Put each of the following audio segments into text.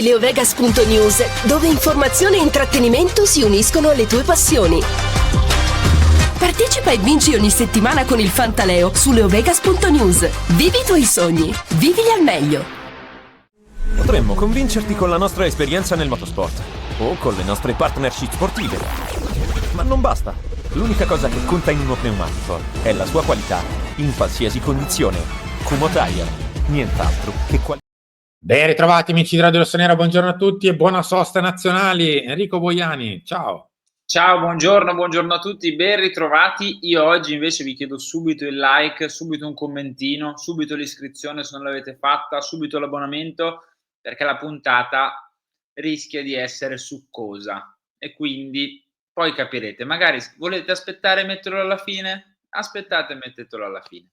leovegas.news, dove informazione e intrattenimento si uniscono alle tue passioni. Partecipa e vinci ogni settimana con il Fantaleo su leovegas.news. Vivi i tuoi sogni, vivili al meglio. Potremmo convincerti con la nostra esperienza nel motorsport o con le nostre partnership sportive. Ma non basta. L'unica cosa che conta in uno pneumatico è la sua qualità, in qualsiasi condizione. Kumho Tire, nient'altro che qualità. Ben ritrovati amici di Radio Rossonera, buongiorno a tutti e buona sosta nazionali. Enrico Boiani, ciao. Ciao, buongiorno a tutti, ben ritrovati. Io oggi invece vi chiedo subito il like, subito un commentino, subito l'iscrizione se non l'avete fatta, subito l'abbonamento, perché la puntata rischia di essere succosa e quindi poi capirete. Magari volete aspettare e metterlo alla fine? Aspettate e mettetelo alla fine.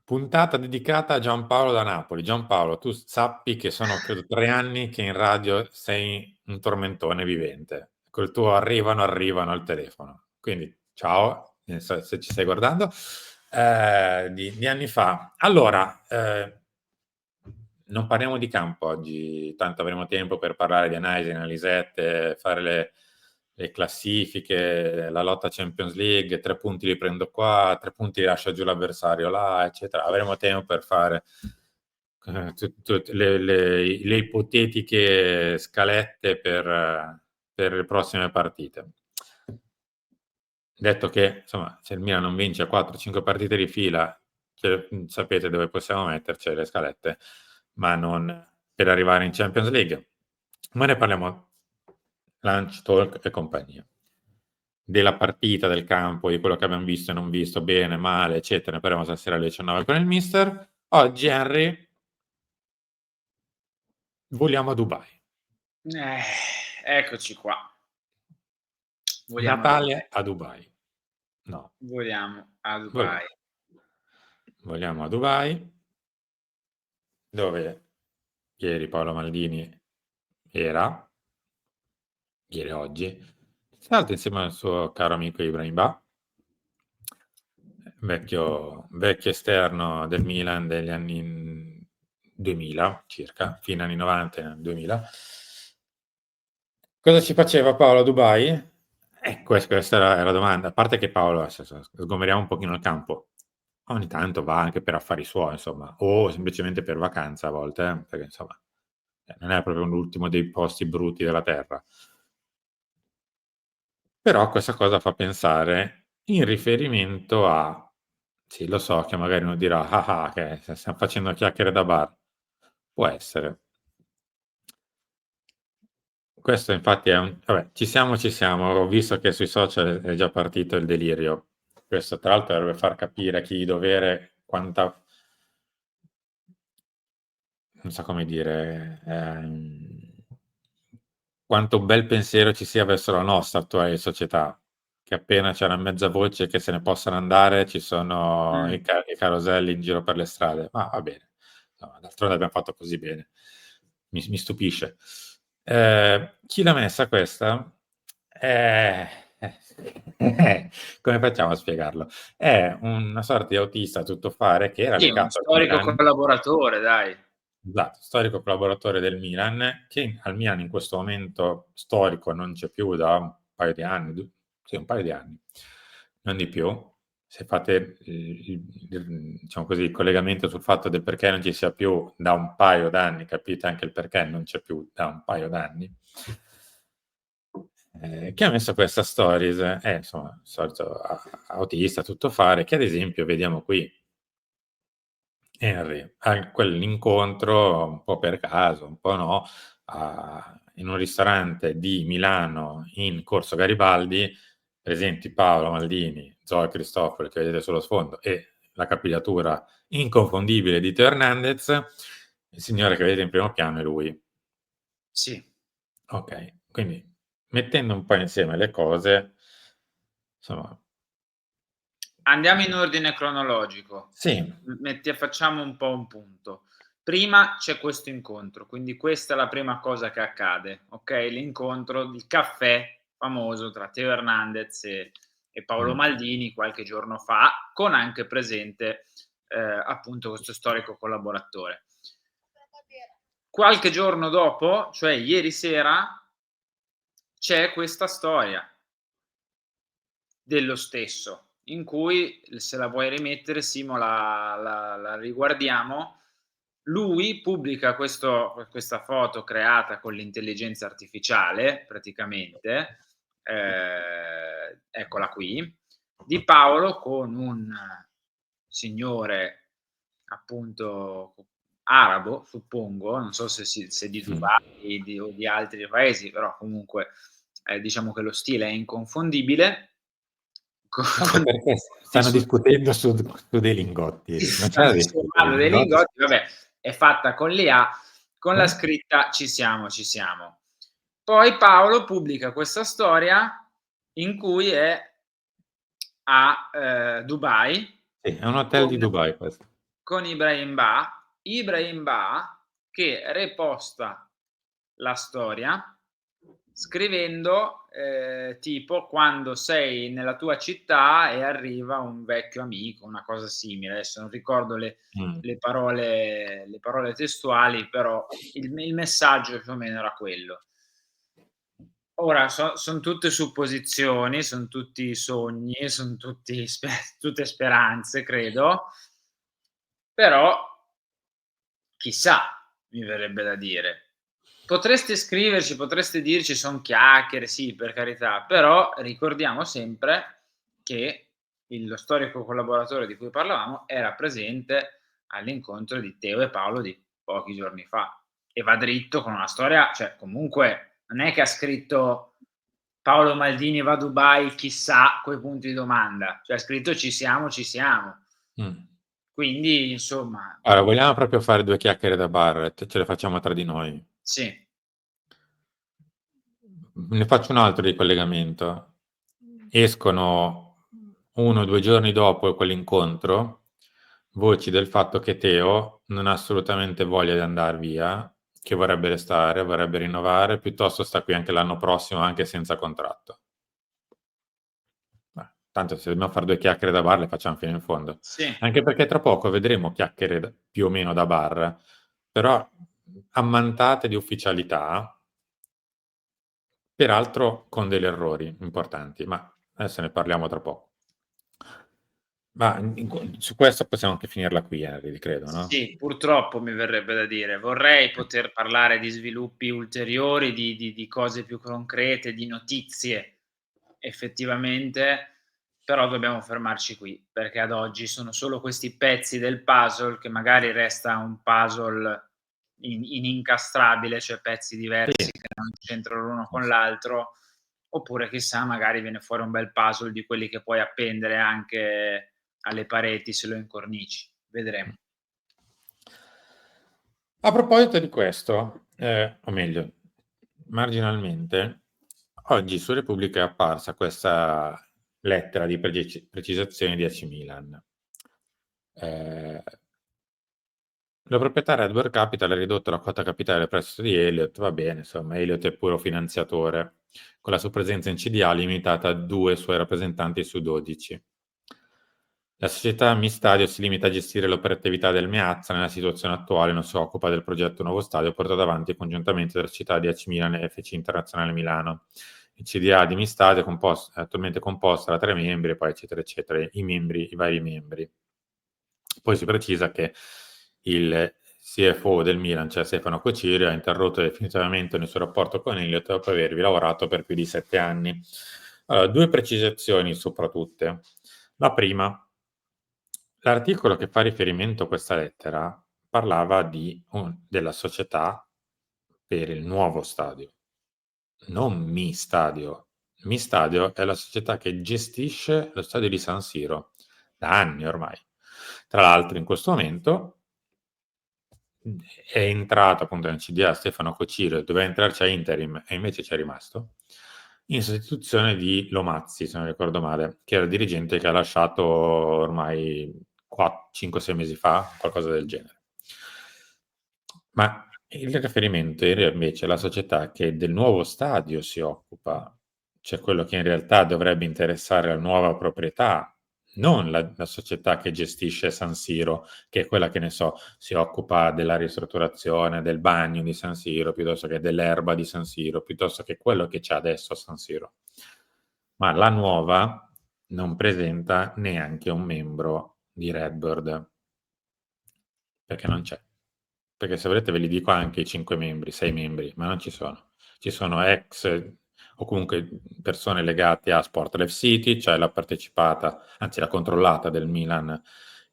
Puntata dedicata a Giampaolo da Napoli. Giampaolo, tu sappi che sono credo 3 anni che in radio sei un tormentone vivente. Col tuo arrivano al telefono. Quindi ciao, se ci stai guardando, di anni fa. Allora, non parliamo di campo oggi, tanto avremo tempo per parlare di analisi, analisette, fare le classifiche, la lotta Champions League, 3 punti li prendo qua, 3 punti li lascio giù l'avversario là, eccetera. Avremo tempo per fare le ipotetiche scalette per le prossime partite. Detto che, insomma, se il Milan non vince 4-5 partite di fila, sapete dove possiamo metterci le scalette, ma non per arrivare in Champions League. Ma ne parliamo lunch, talk e compagnia. Della partita, del campo, di quello che abbiamo visto e non visto, bene, male, eccetera. Ne parliamo stasera alle 19 con il mister. Oggi, Henry, voliamo a Dubai. Eccoci qua. Natale a Dubai. No. Voliamo a Dubai. Vogliamo a Dubai, dove ieri Paolo Maldini era, ieri oggi, tra l'altro insieme al suo caro amico Ibrahim Ba, vecchio esterno del Milan degli anni 2000 circa, fine anni 90 e anni 2000. Cosa ci faceva Paolo a Dubai? Questa era la domanda. A parte che Paolo, sgommeriamo un pochino il campo, ogni tanto va anche per affari suoi, insomma, o semplicemente per vacanza a volte, perché insomma non è proprio l'ultimo dei posti brutti della terra. Però questa cosa fa pensare in riferimento a, sì, lo so che magari uno dirà, che stiamo facendo chiacchiere da bar. Può essere. Questo infatti è vabbè, ci siamo, ho visto che sui social è già partito il delirio. Questo tra l'altro dovrebbe far capire a chi di dovere quanta, non so come dire, quanto bel pensiero ci sia verso la nostra attuale società, che appena c'è una mezza voce che se ne possano andare, ci sono i caroselli in giro per le strade. Ma va bene, no, d'altronde abbiamo fatto così bene. Mi stupisce. Chi l'ha messa questa? Come facciamo a spiegarlo? È una sorta di autista tuttofare che era legato un storico collaboratore, dai. Esatto, storico collaboratore del Milan, che al Milan in questo momento storico non c'è più da un paio di anni, sì, un paio di anni, non di più. Se fate diciamo così, il collegamento sul fatto del perché non ci sia più da un paio d'anni, capite anche il perché non c'è più da un paio d'anni. Che ha messo questa stories, insomma, solito autista, tuttofare, che ad esempio vediamo qui Henry a quell'incontro un po' per caso, un po' no, in un ristorante di Milano in Corso Garibaldi, presenti Paolo Maldini, Zoe Cristofori che vedete sullo sfondo e la capigliatura inconfondibile di Teo Hernandez. Il signore che vedete in primo piano è lui. Sì. Ok, quindi mettendo un po' insieme le cose, insomma. Andiamo in ordine cronologico. Sì. Facciamo un po' un punto. Prima c'è questo incontro, quindi questa è la prima cosa che accade, ok? L'incontro, il caffè famoso tra Teo Hernandez e Paolo Maldini qualche giorno fa, con anche presente appunto questo storico collaboratore. qualche giorno dopo, cioè ieri sera, c'è questa storia dello stesso, in cui, se la vuoi rimettere Simo, la riguardiamo. Lui pubblica questa foto creata con l'intelligenza artificiale, praticamente, eccola qui, di Paolo con un signore appunto arabo, suppongo, non so se di Dubai o di altri paesi, però comunque diciamo che lo stile è inconfondibile. Anche perché stanno discutendo su dei lingotti. Non c'è da discutere. dei lingotti, vabbè, è fatta con l'IA, con la Eh? scritta "ci siamo, ci siamo". Poi Paolo pubblica questa storia in cui è a Dubai Sì, è un hotel di Dubai questo. con Ibrahim Ba che reposta la storia scrivendo tipo quando sei nella tua città e arriva un vecchio amico, una cosa simile. Adesso non ricordo le parole testuali, però il messaggio più o meno era quello. Ora son tutte supposizioni, son tutti sogni, son tutte speranze, credo, però chissà, mi verrebbe da dire. Potreste scriverci, potreste dirci son chiacchiere, sì, per carità, però ricordiamo sempre che lo storico collaboratore di cui parlavamo era presente all'incontro di Teo e Paolo di pochi giorni fa e va dritto con una storia, cioè comunque non è che ha scritto Paolo Maldini va a Dubai, chissà, coi punti di domanda, cioè ha scritto ci siamo. Quindi insomma, Allora, vogliamo proprio fare 2 chiacchiere da bar? Ce le facciamo tra di noi. sì. Ne faccio un altro di collegamento. Escono 1 o 2 giorni dopo quell'incontro voci del fatto che Teo non ha assolutamente voglia di andar via, che vorrebbe restare, vorrebbe rinnovare, piuttosto sta qui anche l'anno prossimo, anche senza contratto. Tanto se dobbiamo fare 2 chiacchiere da bar le facciamo fino in fondo. Sì. Anche perché tra poco vedremo chiacchiere più o meno da bar, però ammantate di ufficialità, peraltro con degli errori importanti, ma adesso ne parliamo tra poco. Ma su questo possiamo anche finirla qui, Henry, credo, no? Sì, purtroppo mi verrebbe da dire. Vorrei poter parlare di sviluppi ulteriori, di cose più concrete, di notizie effettivamente, però dobbiamo fermarci qui, perché ad oggi sono solo questi pezzi del puzzle che magari resta un puzzle inincastrabile, cioè pezzi diversi che non c'entrano l'uno con l'altro, oppure chissà, magari viene fuori un bel puzzle di quelli che puoi appendere anche alle pareti se lo incornici. Vedremo. A proposito di questo, o meglio, marginalmente, oggi su Repubblica è apparsa questa lettera di precisazione di AC Milan. La proprietaria Edward Capital ha ridotto la quota capitale del prestito di Elliott, va bene, insomma, Elliott è puro finanziatore, con la sua presenza in CDA limitata a 2 suoi rappresentanti su 12. La società Mi Stadio si limita a gestire l'operatività del Meazza, nella situazione attuale non si occupa del progetto Nuovo Stadio portato avanti congiuntamente dalla società di AC Milan e FC Internazionale Milano. Il CDA di Mi Stadio è attualmente composta da 3 membri, poi eccetera eccetera, i vari membri. Poi si precisa che il CFO del Milan, cioè Stefano Cocirio, ha interrotto definitivamente il suo rapporto con Elliott dopo avervi lavorato per più di 7 anni. Allora, 2 precisazioni soprattutto. La prima, l'articolo che fa riferimento a questa lettera parlava della società per il nuovo stadio, non Mi Stadio. Mi Stadio è la società che gestisce lo stadio di San Siro da anni ormai. Tra l'altro in questo momento è entrato appunto nel CDA Stefano Cocirio, doveva entrarci a interim e invece ci è rimasto, in sostituzione di Lomazzi, se non ricordo male, che era il dirigente che ha lasciato ormai 5-6 mesi fa, qualcosa del genere. Ma il riferimento era invece alla società che del nuovo stadio si occupa, cioè quello che in realtà dovrebbe interessare la nuova proprietà non la società che gestisce San Siro, che è quella che ne so, si occupa della ristrutturazione del bagno di San Siro, piuttosto che dell'erba di San Siro, piuttosto che quello che c'è adesso a San Siro. Ma la nuova non presenta neanche un membro di Redbird, perché non c'è. Perché se volete ve li dico anche i 5 membri, 6 membri, ma non ci sono. Ci sono ex o comunque persone legate a Sport Life City, cioè la partecipata, anzi la controllata del Milan,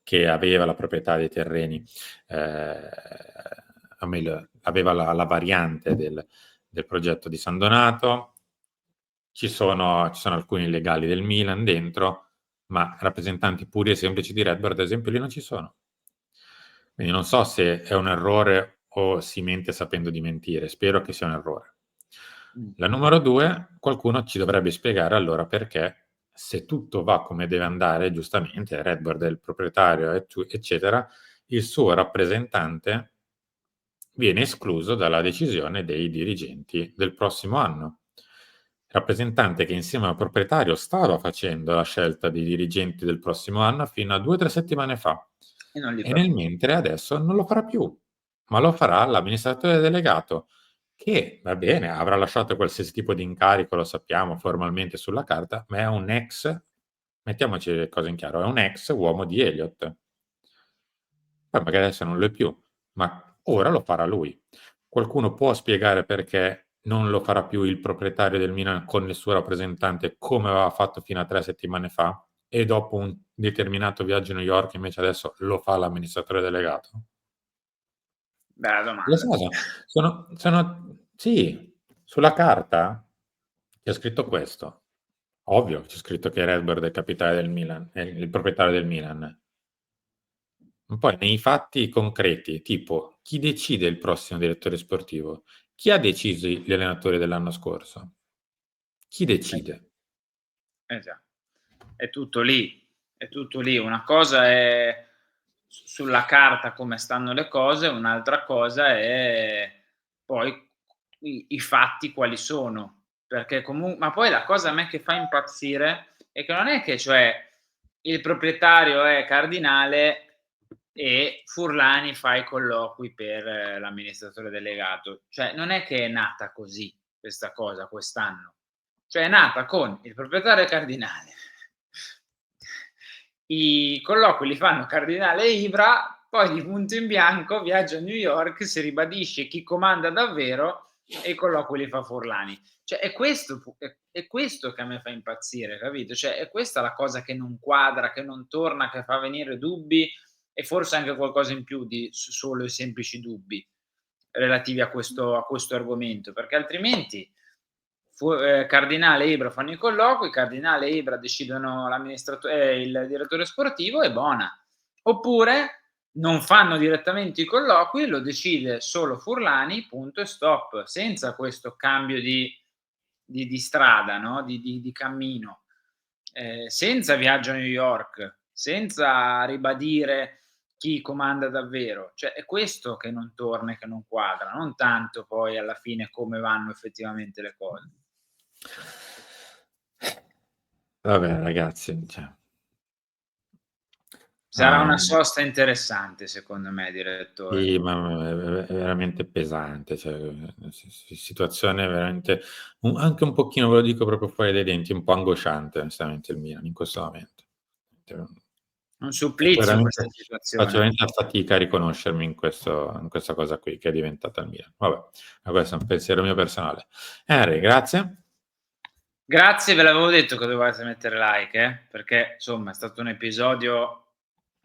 che aveva la proprietà dei terreni, aveva la variante del progetto di San Donato. Ci sono alcuni legali del Milan dentro, ma rappresentanti puri e semplici di Redbird, ad esempio, lì non ci sono. Quindi non so se è un errore o si mente sapendo di mentire, spero che sia un errore. La numero 2, qualcuno ci dovrebbe spiegare allora perché, se tutto va come deve andare, giustamente, Redbird è il proprietario, eccetera, il suo rappresentante viene escluso dalla decisione dei dirigenti del prossimo anno. Rappresentante che insieme al proprietario stava facendo la scelta dei dirigenti del prossimo anno fino a 2 o 3 settimane fa. E nel mentre adesso non lo farà più, ma lo farà l'amministratore delegato, che va bene, avrà lasciato qualsiasi tipo di incarico, lo sappiamo formalmente sulla carta, ma è un ex, mettiamoci le cose in chiaro, è un ex uomo di Elliott. Poi magari adesso non lo è più, ma ora lo farà lui. Qualcuno può spiegare perché non lo farà più il proprietario del Milan con il suo rappresentante, come aveva fatto fino a 3 settimane fa, e dopo un determinato viaggio a New York invece adesso lo fa l'amministratore delegato? Bella domanda. Sì, sulla carta c'è scritto questo. Ovvio, c'è scritto che Redbird è il capitale del Milan, è il proprietario del Milan. Ma poi nei fatti concreti, tipo chi decide il prossimo direttore sportivo? Chi ha deciso gli allenatori dell'anno scorso? Chi decide? Già. È tutto lì. Una cosa è sulla carta come stanno le cose, un'altra cosa è poi i fatti quali sono, perché comunque, ma poi la cosa a me che fa impazzire è che non è che, cioè, il proprietario è Cardinale e Furlani fa i colloqui per l'amministratore delegato, cioè non è che è nata così questa cosa quest'anno, cioè è nata con il proprietario Cardinale, i colloqui li fanno Cardinale e Ibra, poi di punto in bianco viaggia a New York, si ribadisce chi comanda davvero e i colloqui li fa Furlani. Cioè è questo che a me fa impazzire, capito? Cioè è questa la cosa che non quadra, che non torna, che fa venire dubbi e forse anche qualcosa in più di solo i semplici dubbi relativi a questo argomento, perché altrimenti Cardinale e Ibra fanno i colloqui, Cardinale e Ibra decidono il direttore sportivo e buona. Oppure non fanno direttamente i colloqui, lo decide solo Furlani, punto e stop, senza questo cambio di strada, no? di cammino, senza viaggio a New York, senza ribadire chi comanda davvero. Cioè è questo che non torna e che non quadra, non tanto poi alla fine come vanno effettivamente le cose. Vabbè ragazzi, sarà una sosta interessante secondo me, direttore. Sì, ma è veramente pesante, cioè, situazione veramente anche un pochino, ve lo dico proprio fuori dai denti, un po' angosciante onestamente il Milan in questo momento. Un supplizio questa situazione. Faccio veramente fatica a riconoscermi in questa cosa qui che è diventata il Milan. Vabbè, ma questo è un pensiero mio personale. Henry, grazie. Grazie, ve l'avevo detto che dovete mettere like, perché insomma è stato un episodio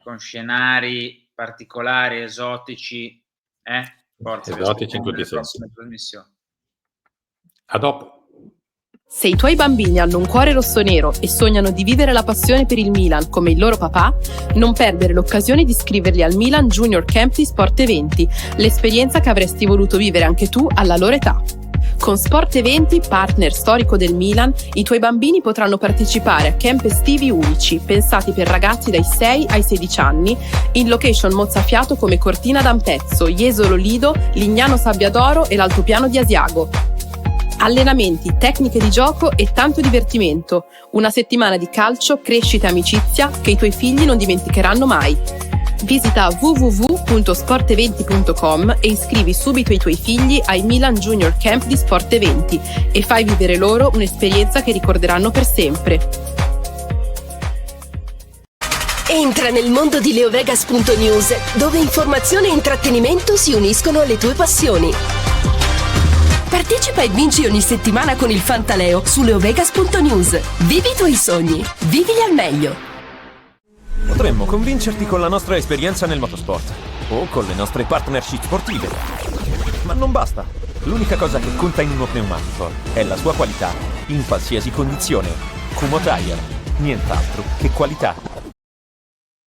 con scenari particolari, esotici, forza, esotici in tutti i sensi. A dopo. Se i tuoi bambini hanno un cuore rossonero e sognano di vivere la passione per il Milan come il loro papà, non perdere l'occasione di iscriverli al Milan Junior Camp di Sport Eventi, l'esperienza che avresti voluto vivere anche tu alla loro età. Con Sport Eventi, partner storico del Milan, i tuoi bambini potranno partecipare a camp estivi unici, pensati per ragazzi dai 6 ai 16 anni, in location mozzafiato come Cortina d'Ampezzo, Jesolo Lido, Lignano Sabbiadoro e l'Altopiano di Asiago. Allenamenti, tecniche di gioco e tanto divertimento. Una settimana di calcio, crescita e amicizia che i tuoi figli non dimenticheranno mai. Visita www.sporteventi.com e iscrivi subito i tuoi figli ai Milan Junior Camp di Sport Eventi e fai vivere loro un'esperienza che ricorderanno per sempre. Entra nel mondo di leovegas.news, dove informazione e intrattenimento si uniscono alle tue passioni. Partecipa e vinci ogni settimana con il Fantaleo su leovegas.news. Vivi i tuoi sogni, vivili al meglio. Potremmo convincerti con la nostra esperienza nel motorsport o con le nostre partnership sportive. Ma non basta. L'unica cosa che conta in uno pneumatico è la sua qualità, in qualsiasi condizione. Kumho Tire, nient'altro che qualità.